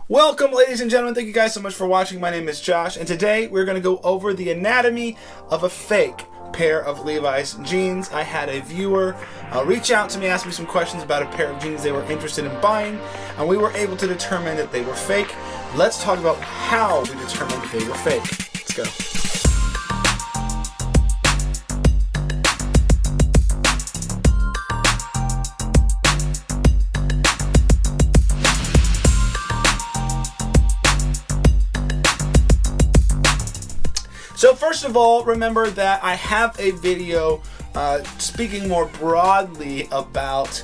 Welcome, ladies and gentlemen. Thank you guys so much for watching. My name is Josh, and today we're going to go over the anatomy of a fake pair of Levi's jeans. I had a viewer reach out to me, ask me some questions about a pair of jeans they were interested in buying, and we were able to determine that they were fake. Let's talk about how we determined that they were fake. Let's go. So first of all, remember that I have a video speaking more broadly about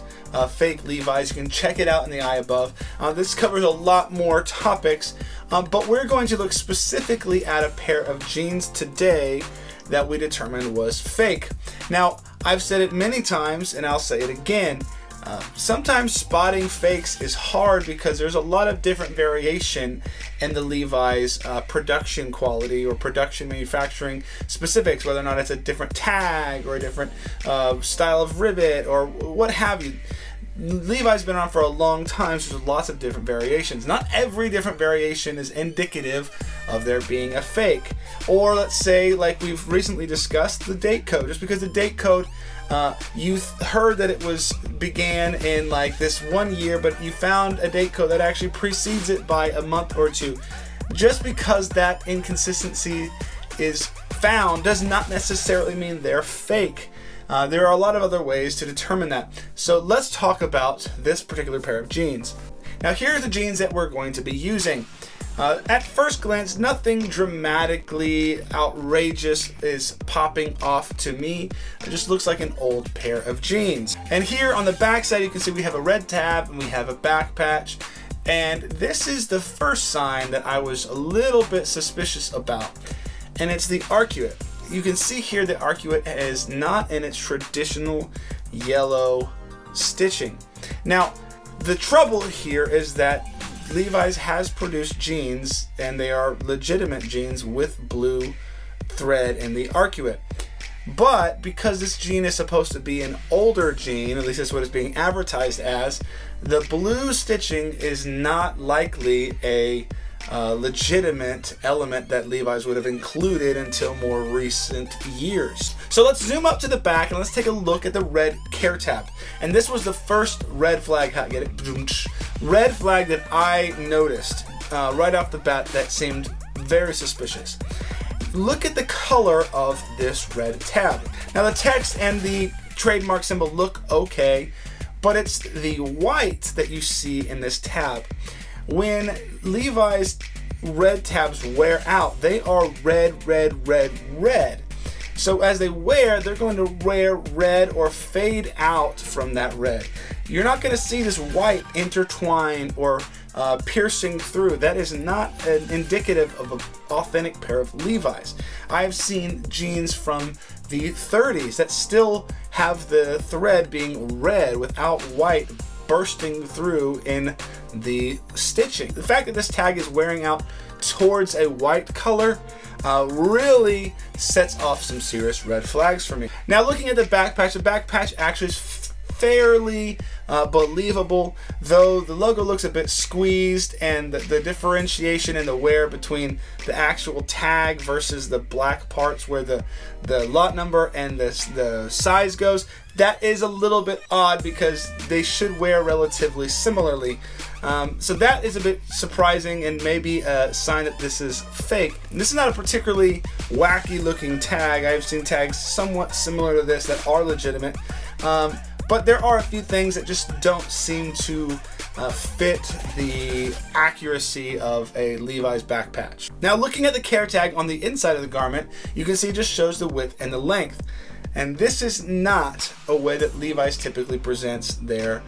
fake Levi's. You can check it out in the eye above. This covers a lot more topics, but we're going to look specifically at a pair of jeans today that we determined was fake. Now, I've said it many times, and I'll say it again. Sometimes spotting fakes is hard because there's a lot of different variation in the Levi's production quality or production manufacturing specifics, whether or not it's a different tag or a different style of rivet or what have you. Levi's been on for a long time, so there's lots of different variations. Not every different variation is indicative of there being a fake. Or let's say, like we've recently discussed, the date code. Just because the date code you heard that it began in like this 1 year, but you found a date code that actually precedes it by a month or two. Just because that inconsistency is found does not necessarily mean they're fake. There are a lot of other ways to determine that. So let's talk about this particular pair of jeans. Now here are the jeans that we're going to be using. At first glance, nothing dramatically outrageous is popping off to me. It just looks like an old pair of jeans. And here on the back side, you can see we have a red tab and we have a back patch. And this is the first sign that I was a little bit suspicious about. And it's the arcuate. You can see here the arcuate is not in its traditional yellow stitching. Now, the trouble here is that Levi's has produced jeans, and they are legitimate jeans with blue thread in the arcuate. But because this jean is supposed to be an older jean, at least that's what it's being advertised as, the blue stitching is not likely a legitimate element that Levi's would have included until more recent years. So let's zoom up to the back and let's take a look at the red care tab. And this was the first red flag, get it? Red flag that I noticed right off the bat that seemed very suspicious. Look at the color of this red tab. Now the text and the trademark symbol look okay, but it's the white that you see in this tab. When Levi's red tabs wear out, they are red, red, red, red. So as they wear, they're going to wear red or fade out from that red. You're not going to see this white intertwine or piercing through. That is not indicative of an authentic pair of Levi's. I've seen jeans from the 30s that still have the thread being red without white bursting through in the stitching. The fact that this tag is wearing out towards a white color really sets off some serious red flags for me. Now looking at the back patch actually is fairly believable, though the logo looks a bit squeezed and the differentiation in the wear between the actual tag versus the black parts where the lot number and the size goes, that is a little bit odd because they should wear relatively similarly. So that is a bit surprising and maybe a sign that this is fake. And this is not a particularly wacky looking tag. I've seen tags somewhat similar to this that are legitimate. But there are a few things that just don't seem to fit the accuracy of a Levi's back patch. Now looking at the care tag on the inside of the garment, you can see it just shows the width and the length. And this is not a way that Levi's typically presents their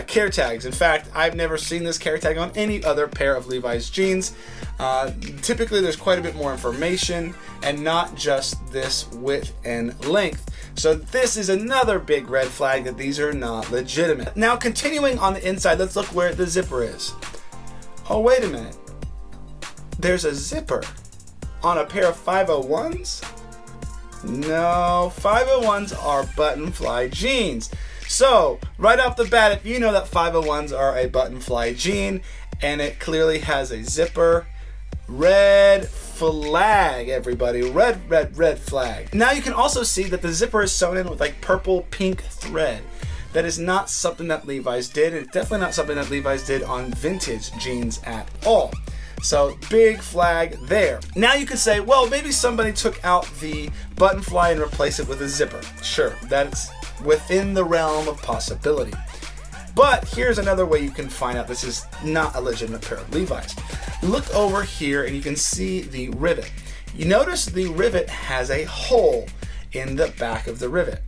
care tags. In fact, I've never seen this care tag on any other pair of Levi's jeans. Typically there's quite a bit more information and not just this width and length. So this is another big red flag that these are not legitimate. Now continuing on the inside, let's look where the zipper is. Oh, wait a minute. There's a zipper on a pair of 501s? No, 501s are button fly jeans. So right off the bat, if you know that 501s are a button fly jean and it clearly has a zipper. Red flag, everybody. Red flag. Now you can also see that the zipper is sewn in with like purple pink thread. That is not something that Levi's did. It's definitely not something that Levi's did on vintage jeans at all. So big flag there. Now you could say, well, maybe somebody took out the button fly and replaced it with a zipper. Sure, that's within the realm of possibility. But here's another way you can find out this is not a legitimate pair of Levi's. Look over here and you can see the rivet. You notice the rivet has a hole in the back of the rivet.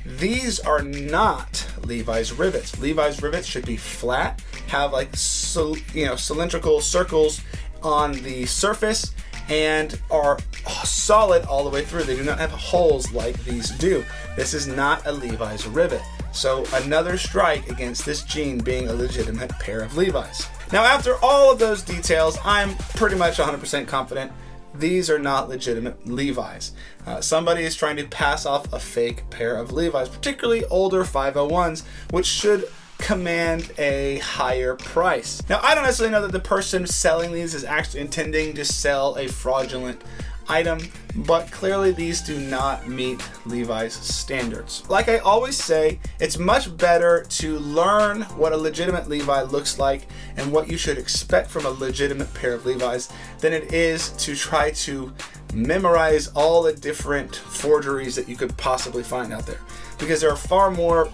These are not Levi's rivets. Levi's rivets should be flat, have like cylindrical circles on the surface, and are solid all the way through. They do not have holes like these do. This is not a Levi's rivet. So another strike against this jean being a legitimate pair of Levi's. Now after all of those details, I'm pretty much 100% confident these are not legitimate Levi's. Somebody is trying to pass off a fake pair of Levi's, particularly older 501s, which should command a higher price. Now, I don't necessarily know that the person selling these is actually intending to sell a fraudulent item, but clearly these do not meet Levi's standards. Like I always say, it's much better to learn what a legitimate Levi looks like and what you should expect from a legitimate pair of Levi's than it is to try to memorize all the different forgeries that you could possibly find out there, because there are far more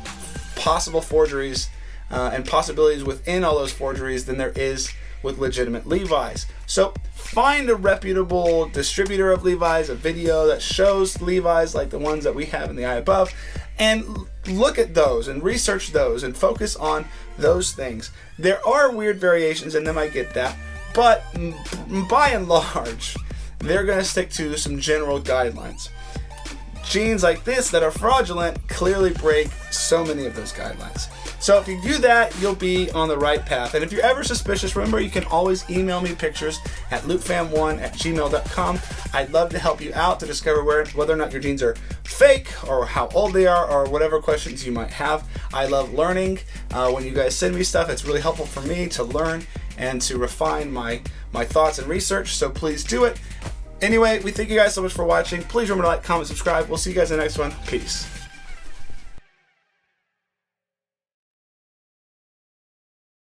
possible forgeries and possibilities within all those forgeries than there is with legitimate Levi's. So find a reputable distributor of Levi's, a video that shows Levi's like the ones that we have in the eye above, and look at those and research those and focus on those things. There are weird variations in them, I get that, but by and large, they're going to stick to some general guidelines. Jeans like this that are fraudulent clearly break so many of those guidelines. So if you do that, you'll be on the right path. And if you're ever suspicious, remember you can always email me pictures at lootfam1@gmail.com. I'd love to help you out to discover whether or not your jeans are fake or how old they are or whatever questions you might have. I love learning. When you guys send me stuff, it's really helpful for me to learn and to refine my thoughts and research, so please do it. Anyway, we thank you guys so much for watching. Please remember to like, comment, subscribe. We'll see you guys in the next one. Peace.